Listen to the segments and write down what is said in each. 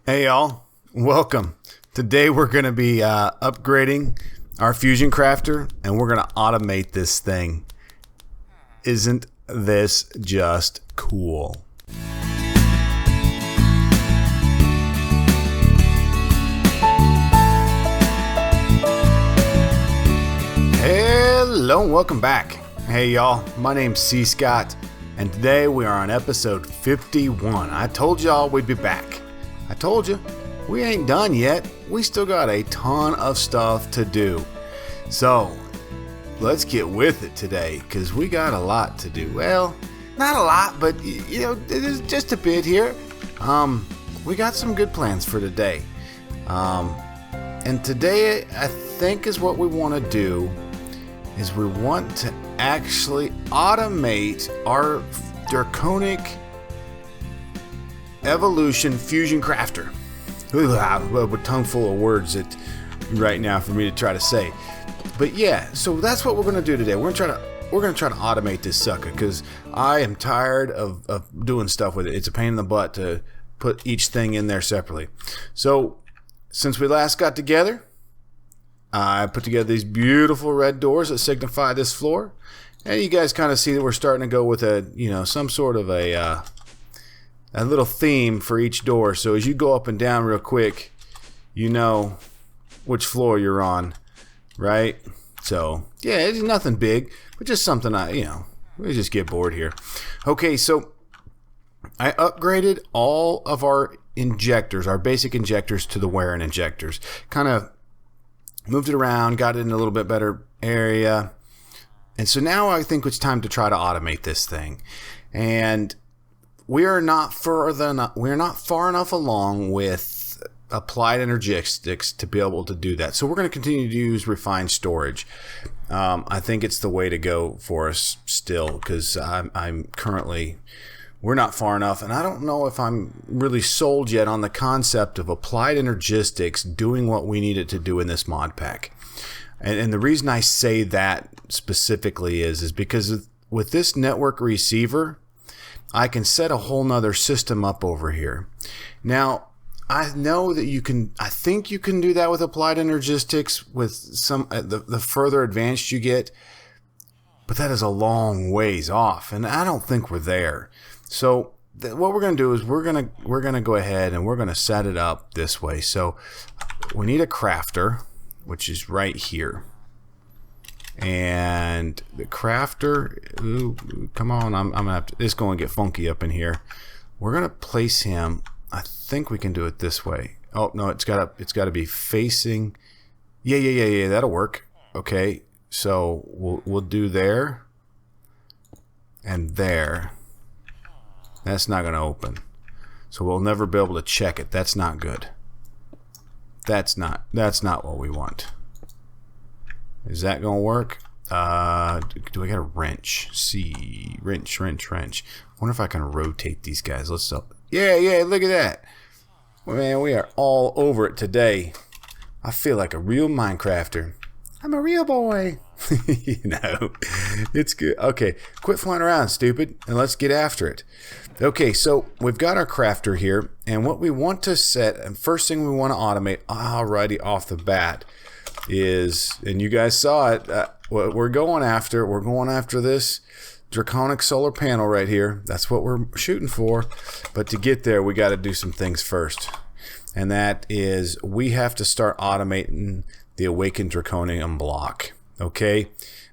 Hey y'all, welcome. Today we're going to be upgrading our Fusion Crafter and we're going to automate this thing. Isn't this just cool? Hello and welcome back. Hey y'all, my name's cScot and today we are on episode 51. I told y'all we'd be back. I told you, we ain't done yet. We still got a ton of stuff to do. So, let's get with it today, because we got a lot to do. Well, not a lot, but, you know, it is just a bit here. We got some good plans for today. And today, I think is what we want to do, is we want to actually automate our Draconic Evolution Fusion Crafter. A tongue full of words right now for me to try to say. But yeah, so that's what we're going to do today. We're going to try to automate this sucker, because I am tired of doing stuff with it. It's a pain in the butt to put each thing in there separately. So since we last got together, I put together these beautiful red doors that signify this floor. And you guys kind of see that we're starting to go with a, you know, some sort of a little theme for each door. So as you go up and down real quick, you know which floor you're on, right? So yeah, it's nothing big, but just something we just get bored here. Okay, so I upgraded all of our injectors, our basic injectors, to the wearing injectors. Kind of moved it around, got it in a little bit better area. And so now I think it's time to try to automate this thing. And we are not far enough along with applied energistics to be able to do that. So we're going to continue to use refined storage. I think it's the way to go for us still, because we're not far enough, and I don't know if I'm really sold yet on the concept of applied energistics doing what we need it to do in this mod pack. And the reason I say that specifically is because with this network receiver, I can set a whole nother system up over here. Now, I know that I think you can do that with applied energistics with some, the further advanced you get, but that is a long ways off, and I don't think we're there. So what we're going to do is we're going to go ahead and we're going to set it up this way. So we need a crafter, which is right here. And the crafter, ooh, come on, I'm gonna have to, it's going to get funky up in here. We're gonna place him, I think we can do it this way. Oh no, it's gotta be facing. Yeah, that'll work. Okay, so we'll do there and there. That's not gonna open, so we'll never be able to check it. That's not good. That's not what we want. Is that gonna work? Do I got a wrench? See, wrench. I wonder if I can rotate these guys. Let's up. Yeah, look at that. Well, man, we are all over it today. I feel like a real Minecrafter. I'm a real boy. You know, it's good. Okay, quit flying around, stupid, and let's get after it. Okay, so we've got our crafter here, and what we want to set, and first thing we want to automate already off the bat is, and you guys saw it, what we're going after this Draconic solar panel right here. That's what we're shooting for. But to get there, we got to do some things first. And that is, we have to start automating the Awakened Draconium block. Okay?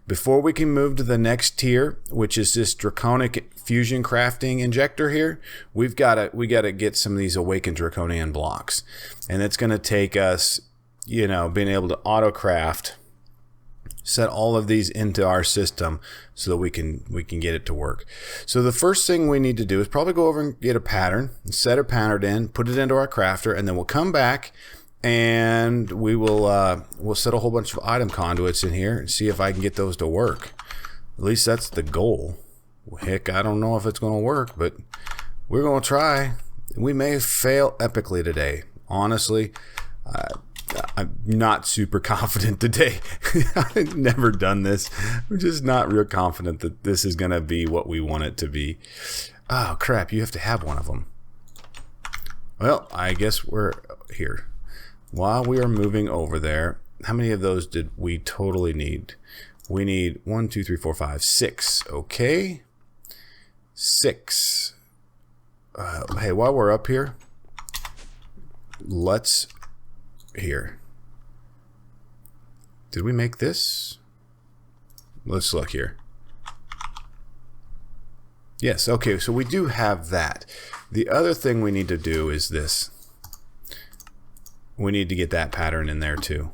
Before we can move to the next tier, which is this Draconic Fusion Crafting Injector here, we got to get some of these Awakened Draconium blocks. And it's going to take us, you know, being able to auto craft, set all of these into our system so that we can get it to work. So the first thing we need to do is probably go over and get a pattern, set a pattern in, put it into our crafter, and then we'll come back and we'll set a whole bunch of item conduits in here and see if I can get those to work. At least that's the goal. Heck, I don't know if it's going to work, but we're going to try. We may fail epically today. Honestly, I'm not super confident today. I've never done this. I'm just not real confident that this is going to be what we want it to be. Oh, crap. You have to have one of them. Well, I guess we're here. While we are moving over there, how many of those did we totally need? We need 1, 2, 3, 4, 5, 6. Okay. 6. Hey, while we're up here, let's... Here. Did we make this? Let's look here. Yes, okay, so we do have that. The other thing we need to do is this. We need to get that pattern in there too.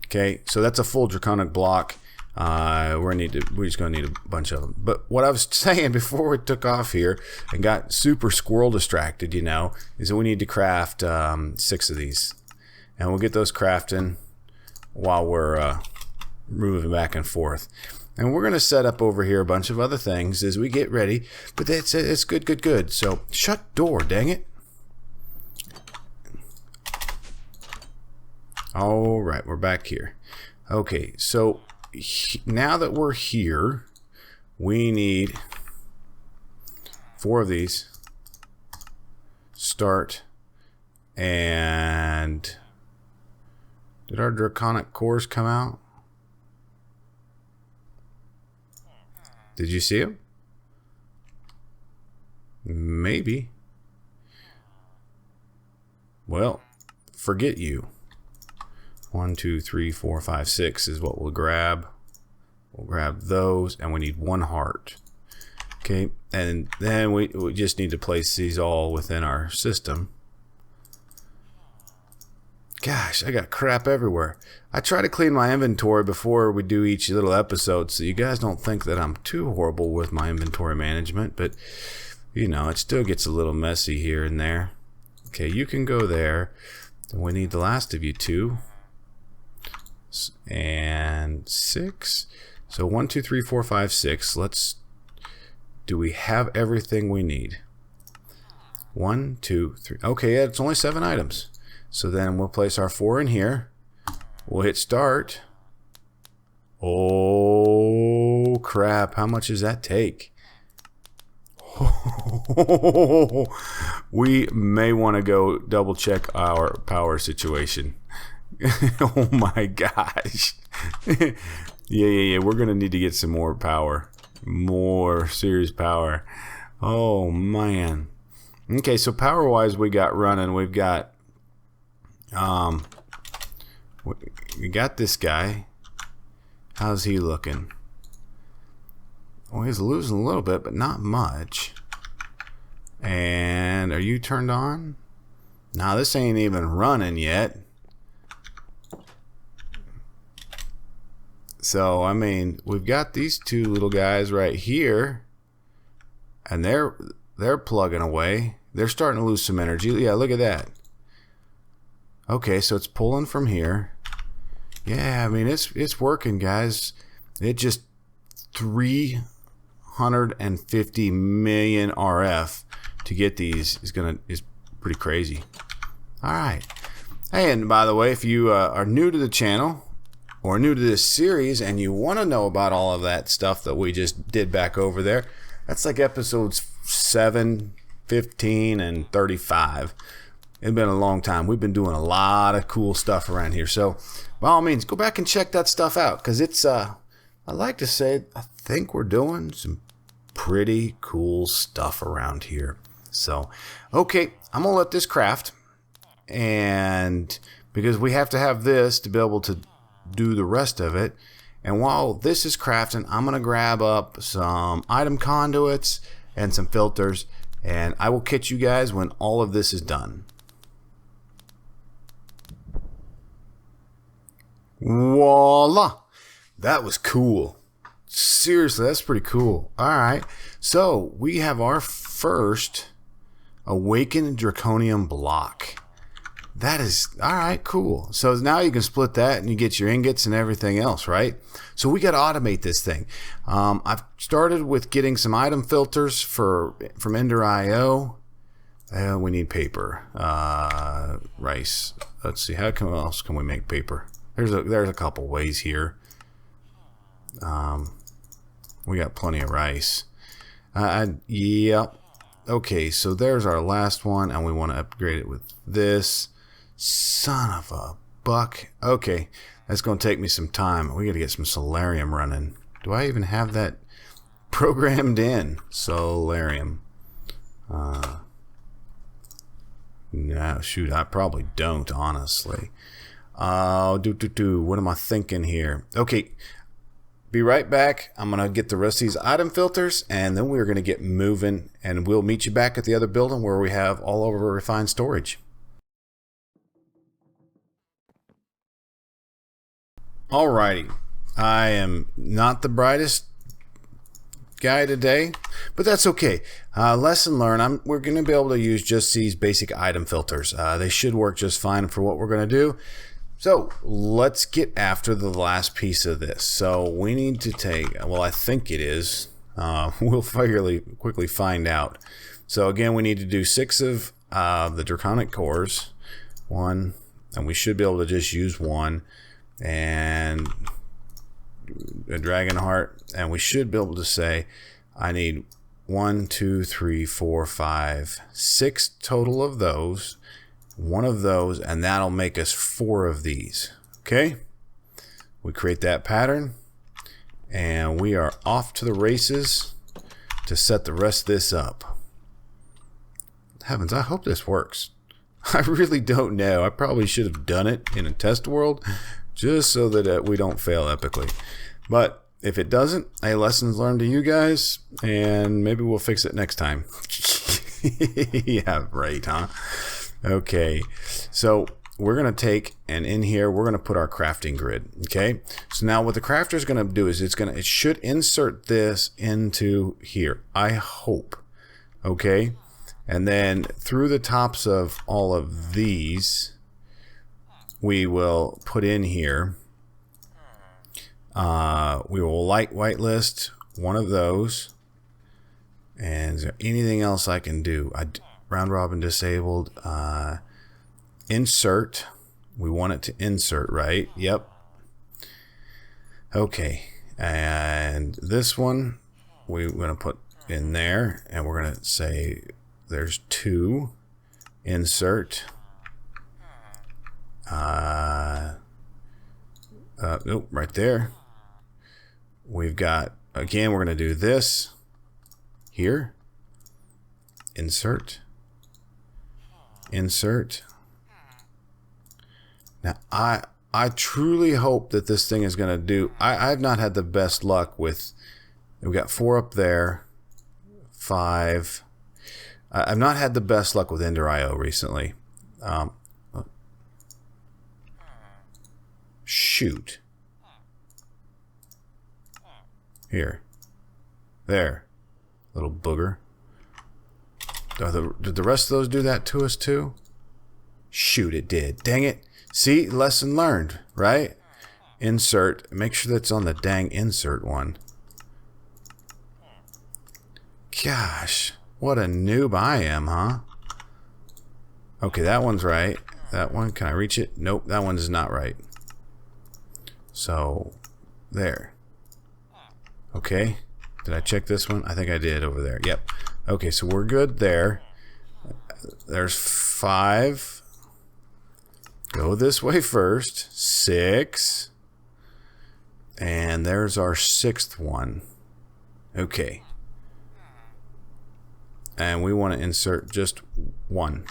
Okay, so that's a full draconic block. We're just gonna need a bunch of them. But what I was saying before we took off here and got super squirrel distracted, you know, is that we need to craft 6 of these, and we'll get those crafting while we're moving back and forth. And we're gonna set up over here a bunch of other things as we get ready. But it's good. So shut door, dang it. All right, we're back here. Okay, so now that we're here, we need 4 of these. Start. And did our draconic cores come out? Did you see them? Maybe. Well, forget you. 1, 2, 3, 4, 5, 6 is what we'll grab. We'll grab those, and we need 1 heart. Okay, and then we just need to place these all within our system. Gosh, I got crap everywhere. I try to clean my inventory before we do each little episode, so you guys don't think that I'm too horrible with my inventory management, but you know, it still gets a little messy here and there. Okay, you can go there. Then we need the last of you 2. And 6. So 1, 2, 3, 4, 5, 6. Do we have everything we need? 1, 2, 3. Okay, yeah, it's only 7 items. So then we'll place our 4 in here. We'll hit start. Oh crap, how much does that take? We may want to go double check our power situation. Oh my gosh. Yeah. We're going to need to get some more power. More serious power. Oh man. Okay, so power wise we got running. We've got we got this guy. How's he looking? Oh, he's losing a little bit, but not much. And are you turned on? Nah, this ain't even running yet. So, I mean, we've got these 2 little guys right here, and they're plugging away. They're starting to lose some energy. Yeah, look at that. Okay, so it's pulling from here. Yeah, I mean, it's working, guys. It just 350 million RF to get these is pretty crazy. All right. Hey, and by the way, if you are new to the channel or new to this series and you want to know about all of that stuff that we just did back over there, that's like episodes 7, 15, and 35. It's been a long time. We've been doing a lot of cool stuff around here. So, by all means, go back and check that stuff out, because it's, I like to say, I think we're doing some pretty cool stuff around here. So, okay, I'm going to let this craft, and because we have to have this to be able to do the rest of it. And while this is crafting, I'm going to grab up some item conduits and some filters, and I will catch you guys when all of this is done. Voila! That was cool. Seriously, that's pretty cool. Alright, so we have our first Awakened Draconium block. That is, alright, cool. So now you can split that and you get your ingots and everything else, right? So we got to automate this thing. I've started with getting some item filters from Ender.io. We need paper. Rice. Let's see, how else can we make paper? There's a couple ways here. We got plenty of rice. Yep. Okay, so there's our last one, and we want to upgrade it with this. Son of a buck. Okay, that's going to take me some time. We got to get some solarium running. Do I even have that programmed in? Solarium. No, shoot, I probably don't, honestly. What am I thinking here? Okay, be right back. I'm going to get the rest of these item filters, and then we're going to get moving, and we'll meet you back at the other building where we have all of our refined storage. Alrighty, I am not the brightest guy today, but that's okay. Lesson learned. We're going to be able to use just these basic item filters. They should work just fine for what we're going to do. So let's get after the last piece of this. So we need to take, well, I think it is. We'll fairly quickly find out. So again, we need to do 6 of the Draconic cores. 1, and we should be able to just use 1. And a dragon heart, and we should be able to say I need 1, 2, 3, 4, 5, 6 total of those, 1 of those, and that'll make us 4 of these. Okay, we create that pattern, and we are off to the races to set the rest of this up. Heavens, I hope this works. I really don't know. I probably should have done it in a test world just so that we don't fail epically. But if it doesn't, a lessons learned to you guys, and maybe we'll fix it next time. Yeah, right, huh? Okay, so we're going to take, and in here we're going to put our crafting grid. Okay, so now what the crafter is going to do is it should insert this into here, I hope. Okay, and then through the tops of all of these we will put in here, we will whitelist 1 of those. And is there anything else I can do? Round robin disabled. Insert, we want it to insert, right? Yep. Okay, and this one we're going to put in there, and we're going to say there's 2. Insert. Nope, right there. We've got, again, we're going to do this here. Insert. Insert. Now, I truly hope that this thing is going to do, I've not had the best luck with, we've got 4 up there, 5. I've not had the best luck with Ender.io recently. Shoot. Here. There. Little booger. Did the rest of those do that to us too? Shoot, it did. Dang it. See? Lesson learned, right? Insert. Make sure that's on the dang insert one. Gosh. What a noob I am, huh? Okay, that one's right. That one, can I reach it? Nope, that one is not right. So, there. Okay. Did I check this one? I think I did over there. Yep. Okay, so we're good there. There's 5. Go this way first. 6. And there's our 6th one. Okay. And we want to insert just 1,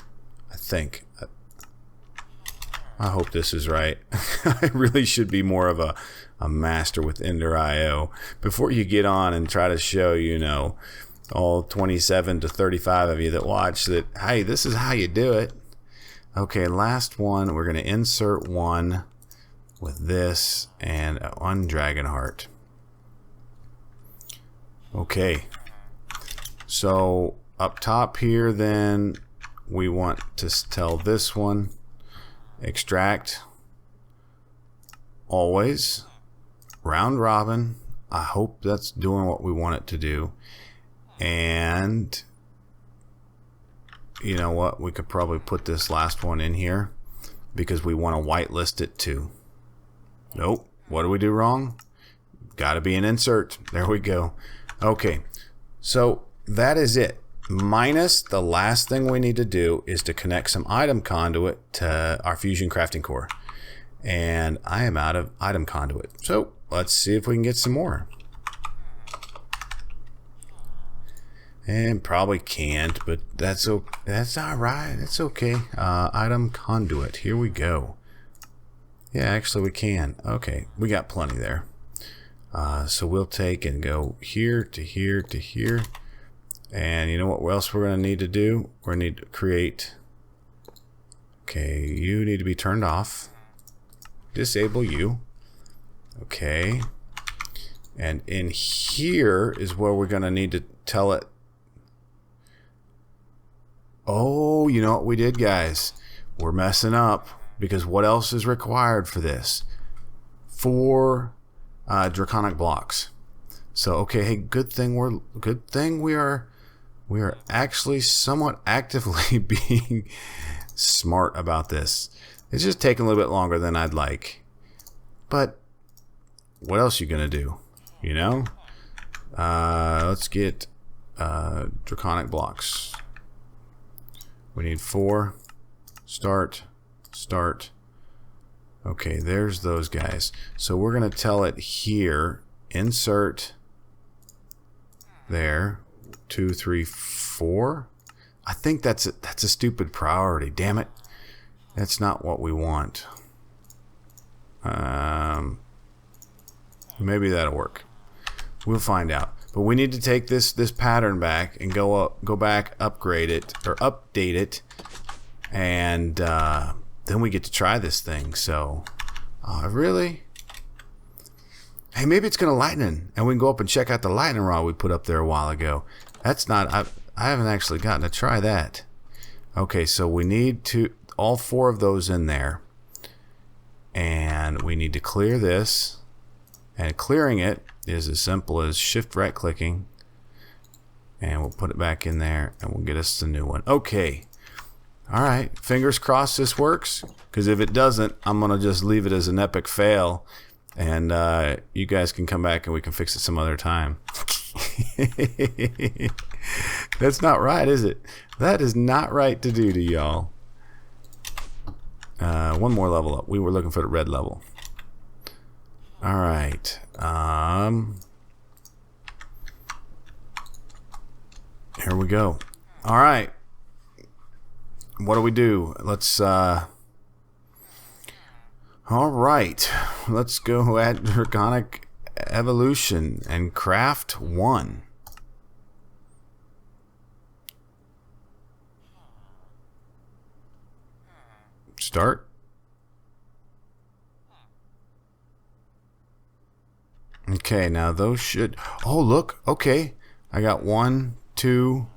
I think. I hope this is right. I really should be more of a master with Ender.io. Before you get on and try to show, you know, all 27 to 35 of you that watch that, hey, this is how you do it. Okay, last one. We're going to insert 1 with this and 1 dragon heart. Okay. So up top here, then we want to tell this one, extract always, round robin. I hope that's doing what we want it to do. And you know what, we could probably put this last one in here because we want to whitelist it too. Nope. What do we do wrong? Got to be an insert. There we go. Okay, so that is it. minus the last thing we need to do is to connect some item conduit to our fusion crafting core. And I am out of item conduit. So let's see if we can get some more. And probably can't, but that's all right. That's okay. Item conduit. Here we go. Yeah, actually we can. Okay, we got plenty there. So we'll take and go here to here to here. And you know what else we're going to need to do? We're going to need to create... Okay, you need to be turned off. Disable you. Okay. And in here is where we're going to need to tell it... Oh, you know what we did, guys? We're messing up, because what else is required for this? 4 draconic blocks. So okay, hey, good thing we are actually somewhat actively being smart about this. It's just taking a little bit longer than I'd like, but what else are you gonna do? You know, let's get draconic blocks. We need 4. Start. Okay, there's those guys. So we're gonna tell it here, insert there, 2, 3, 4. I think that's a stupid priority. Damn it, that's not what we want. Maybe that'll work. We'll find out. But we need to take this pattern back and go back, upgrade it or update it, and then we get to try this thing. So, really? Hey, maybe it's gonna lightning, and we can go up and check out the lightning rod we put up there a while ago. That's not. I haven't actually gotten to try that. Okay, so we need all 4 of those in there, and we need to clear this. And clearing it is as simple as shift right clicking, and we'll put it back in there, and we'll get us the new one. Okay. All right, fingers crossed this works, because if it doesn't, I'm gonna just leave it as an epic fail, and you guys can come back and we can fix it some other time. That's not right, is it? That is not right to do to y'all. One more level up. We were looking for the red level. All right. Here we go. All right. What do we do? Let's all right, let's go at Draconic Evolution and craft 1. Start. Okay, now those should... Oh, look. Okay, I got 1, 2...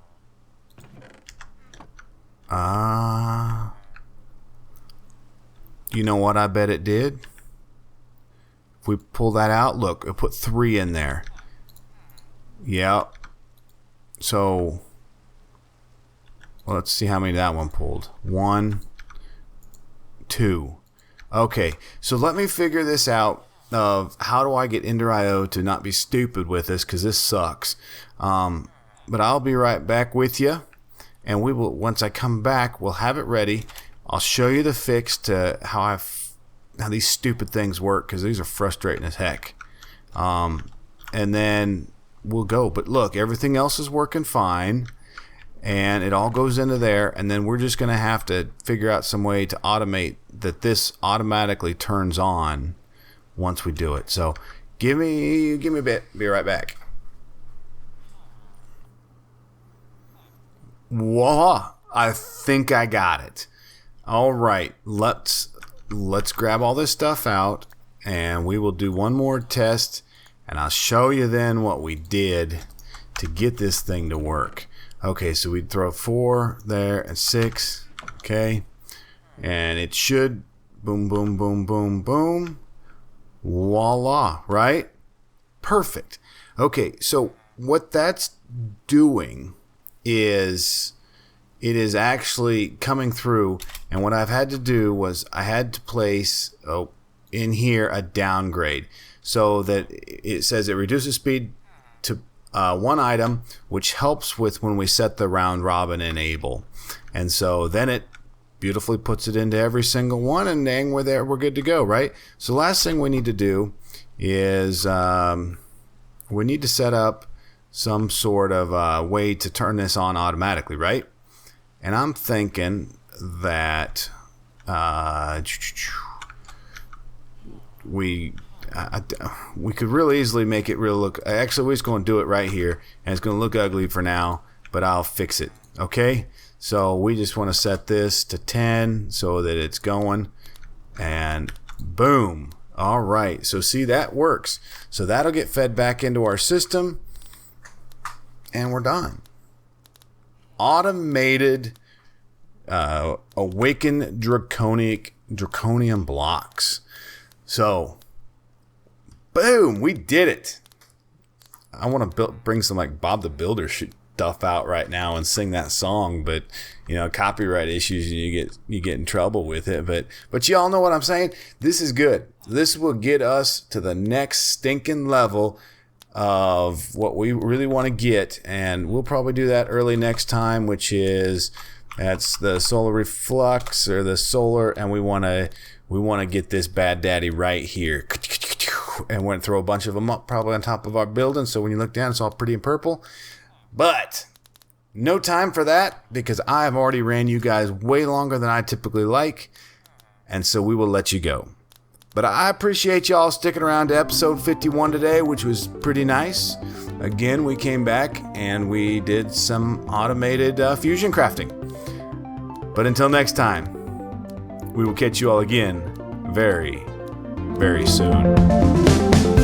You know what I bet it did? If we pull that out, look, it put 3 in there. Yeah. So, well, let's see how many that one pulled. 1, 2. Okay, so let me figure this out of how do I get Ender.io to not be stupid with this, because this sucks. But I'll be right back with you. And we will, once I come back, we'll have it ready. I'll show you the fix to how these stupid things work, because these are frustrating as heck. And then we'll go. But look, everything else is working fine, and it all goes into there. And then we're just going to have to figure out some way to automate that this automatically turns on once we do it. So give me a bit. Be right back. Voila! I think I got it. All right, let's grab all this stuff out, and we will do one more test, and I'll show you then what we did to get this thing to work. Okay, so we'd throw 4 there and 6. Okay, and it should boom, boom, boom, boom, boom. Voila! Right? Perfect. Okay, so what that's doing is it is actually coming through, and what I've had to do was I had to place in here a downgrade so that it says it reduces speed to one item which helps with when we set the round robin enable. And so then it beautifully puts it into every single one, and dang, we're there, we're good to go, right? So last thing we need to do is we need to set up some sort of way to turn this on automatically, right? And I'm thinking that we could really easily make it real look. Actually, we're just going to do it right here, and it's going to look ugly for now, but I'll fix it. Okay, so we just want to set this to 10 so that it's going, and boom. All right, so see, that works. So that'll get fed back into our system, and we're done. Automated awakened draconian blocks. So boom, we did it. I want to bring some like Bob the Builder stuff out right now and sing that song, but you know, copyright issues, and you get in trouble with it. But y'all know what I'm saying. This is good. This will get us to the next stinking level of what we really want to get, and we'll probably do that early next time, which is that's the solar reflux or the solar, and we want to get this bad daddy right here, and we're going to throw a bunch of them up probably on top of our building, so when you look down it's all pretty and purple. But no time for that, because I've already ran you guys way longer than I typically like, and so we will let you go. But I appreciate y'all sticking around to episode 51 today, which was pretty nice. Again, we came back and we did some automated fusion crafting. But until next time, we will catch you all again very, very soon.